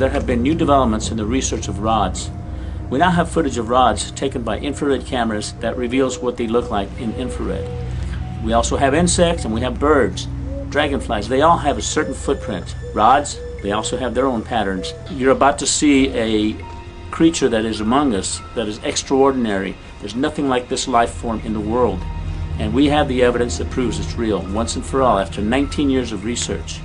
there have been new developments in the research of rods. We now have footage of rods taken by infrared cameras that reveals what they look like in infrared. We also have insects and we have birds, dragonflies. They all have a certain footprint. Rods, they also have their own patterns. You're about to see a creature that is among us that is extraordinary. There's nothing like this life form in the world. And we have the evidence that proves it's real, once and for all, after 19 years of research.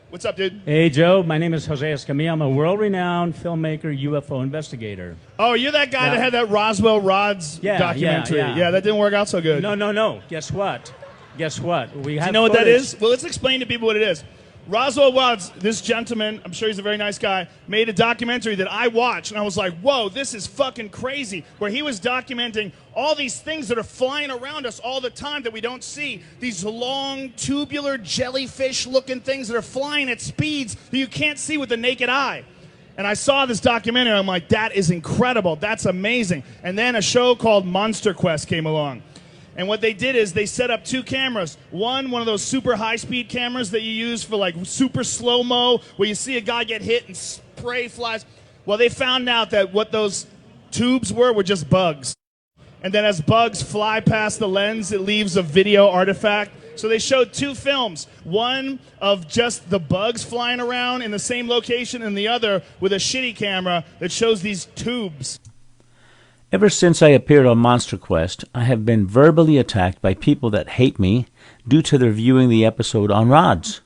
What's up, dude? Hey, Joe. My name is Jose Escamilla. I'm a world-renowned filmmaker, UFO investigator. Oh, you're that guy that had that Roswell Rods documentary. Yeah, that didn't work out so good. No. Guess what? We have Do you know what that is? Well, let's explain to people what it is. Roswell Rods, this gentleman, I'm sure he's a very nice guy, made a documentary that I watched, and I was like, whoa, this is fucking crazy, where he was documenting all these things that are flying around us all the time that we don't see. These long, tubular, jellyfish-looking things that are flying at speeds that you can't see with the naked eye. And I saw this documentary, and I'm like, that is incredible. That's amazing. And then a show called Monster Quest came along. And what they did is they set up two cameras. One of those super high-speed cameras that you use for like super slow-mo, where you see a guy get hit and spray flies. Well, they found out that what those tubes were just bugs. And then as bugs fly past the lens, it leaves a video artifact. So they showed two films, one of just the bugs flying around in the same location, and the other with a shitty camera that shows these tubes. Ever since I appeared on Monster Quest, I have been verbally attacked by people that hate me due to their viewing the episode on rods.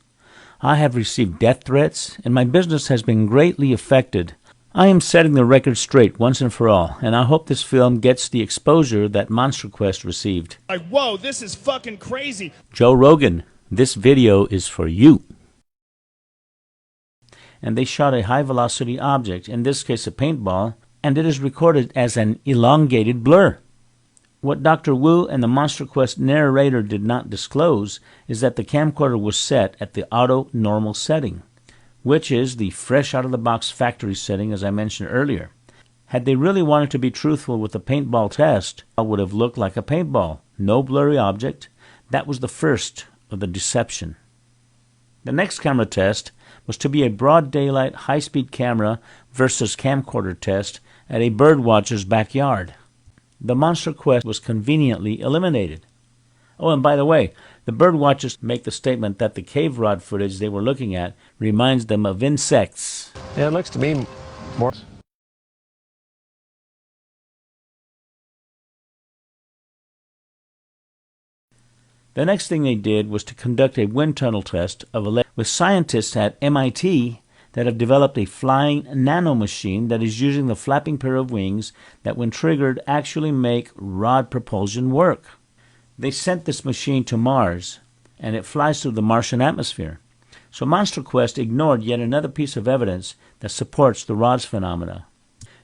I have received death threats, and my business has been greatly affected. I am setting the record straight once and for all, and I hope this film gets the exposure that Monster Quest received. Like, whoa, this is fucking crazy. Joe Rogan, this video is for you. And they shot a high-velocity object, in this case a paintball, and it is recorded as an elongated blur. What Dr. Wu and the Monster Quest narrator did not disclose is that the camcorder was set at the auto normal setting, which is the fresh out-of-the-box factory setting as I mentioned earlier. Had they really wanted to be truthful with the paintball test, it would have looked like a paintball, no blurry object. That was the first of the deception. The next camera test was to be a broad daylight high-speed camera versus camcorder test at a birdwatcher's backyard. The Monster Quest was conveniently eliminated. Oh, and by the way, the birdwatchers make the statement that the cave rod footage they were looking at reminds them of insects. Yeah, it looks to me more... The next thing they did was to conduct a wind tunnel test with scientists at MIT that have developed a flying nanomachine that is using the flapping pair of wings that, when triggered, actually make rod propulsion work. They sent this machine to Mars, and it flies through the Martian atmosphere. So Monster Quest ignored yet another piece of evidence that supports the rods phenomena.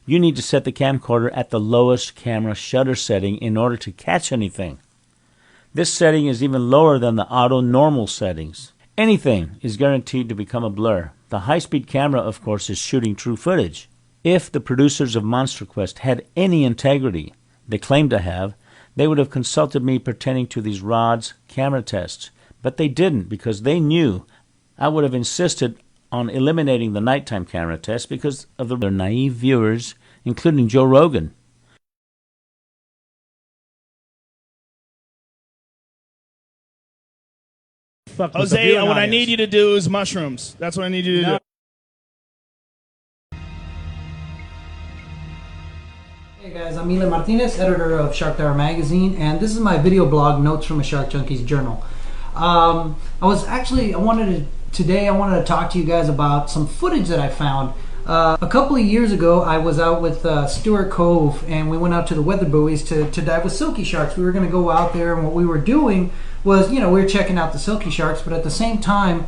You need to set the camcorder at the lowest camera shutter setting in order to catch anything. This setting is even lower than the auto normal settings. Anything is guaranteed to become a blur. The high-speed camera, of course, is shooting true footage. If the producers of Monster Quest had any integrity, they claim to have, they would have consulted me pertaining to these rods camera tests. But they didn't, because they knew I would have insisted on eliminating the nighttime camera test because of their naive viewers, including Joe Rogan. Jose, what I need you to do is mushrooms. That's what I need you to do. Hey guys, I'm Mila Martinez, editor of Shark Tower Magazine, and this is my video blog, Notes from a Shark Junkie's Journal. I wanted to talk to you guys about some footage that I found. A couple of years ago, I was out with Stuart Cove, and we went out to the weather buoys to dive with silky sharks. We were going to go out there, and what we were doing was, we were checking out the silky sharks, but at the same time,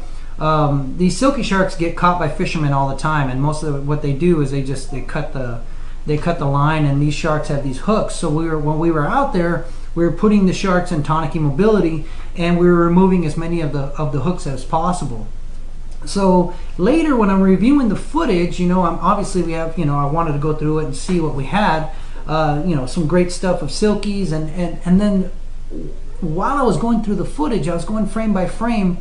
these silky sharks get caught by fishermen all the time, and most of what they do is they cut the line, and these sharks have these hooks. So when we were out there, we were putting the sharks in tonic immobility, and we were removing as many of the hooks as possible. So later when I'm reviewing the footage, you know, obviously we have, you know, I wanted to go through it and see what we had, you know, some great stuff of silkies, and then while I was going through the footage, I was going frame by frame,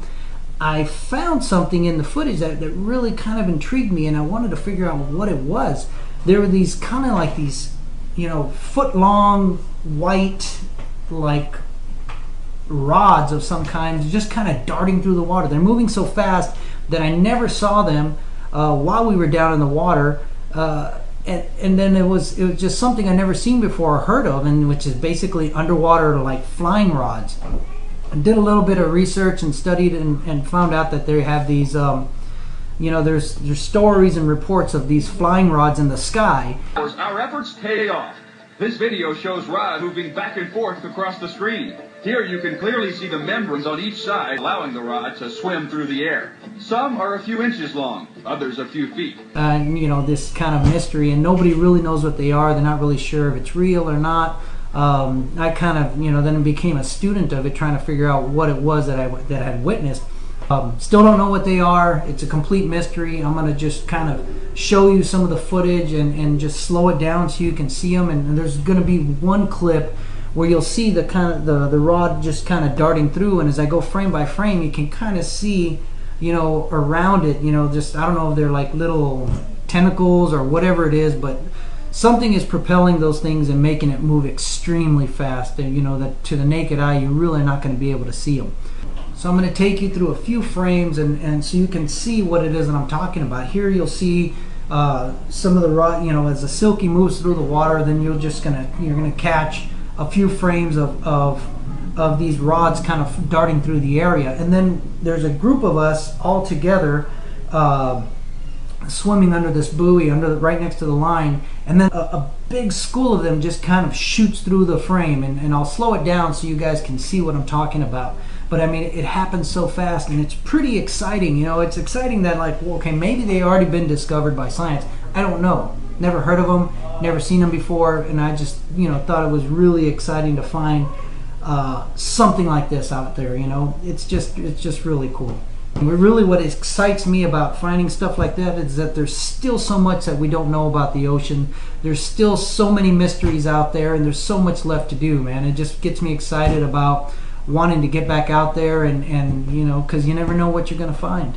I found something in the footage that really kind of intrigued me, and I wanted to figure out what it was. There were these kind of like these, you know, foot-long white, like rods of some kind, just kind of darting through the water. They're moving so fast that I never saw them while we were down in the water. And then it was just something I never seen before or heard of, and which is basically underwater like flying rods. I did a little bit of research and studied and found out that they have these, you know, there's stories and reports of these flying rods in the sky. Our efforts pay off. This video shows rods moving back and forth across the screen. Here you can clearly see the membranes on each side, allowing the rod to swim through the air. Some are a few inches long, others a few feet. And you know, this kind of mystery, and nobody really knows what they are. They're not really sure if it's real or not. I kind of, you know, then became a student of it, trying to figure out what it was that I had witnessed. Still don't know what they are. It's a complete mystery. I'm going to just kind of show you some of the footage and just slow it down so you can see them. And there's going to be one clip where you'll see the kind of the rod just kind of darting through, and as I go frame by frame, you can kind of see, you know, around it, you know, just, I don't know if they're like little tentacles or whatever it is, but something is propelling those things and making it move extremely fast, and you know that to the naked eye you're really not going to be able to see them. So I'm going to take you through a few frames and so you can see what it is that I'm talking about. Here you'll see some of the rod, you know, as the silky moves through the water, then you're gonna catch a few frames of these rods kind of darting through the area, and then there's a group of us all together swimming under this buoy, right next to the line, and then a big school of them just kind of shoots through the frame, and I'll slow it down so you guys can see what I'm talking about. But I mean, it happens so fast, and it's pretty exciting. You know, it's exciting that, like, well, okay, maybe they already been discovered by science. I don't know. Never heard of them, never seen them before, and I just, you know, thought it was really exciting to find something like this out there. You know, it's just really cool. And really, what excites me about finding stuff like that is that there's still so much that we don't know about the ocean. There's still so many mysteries out there, and there's so much left to do, man. It just gets me excited about wanting to get back out there and you know, because you never know what you're going to find.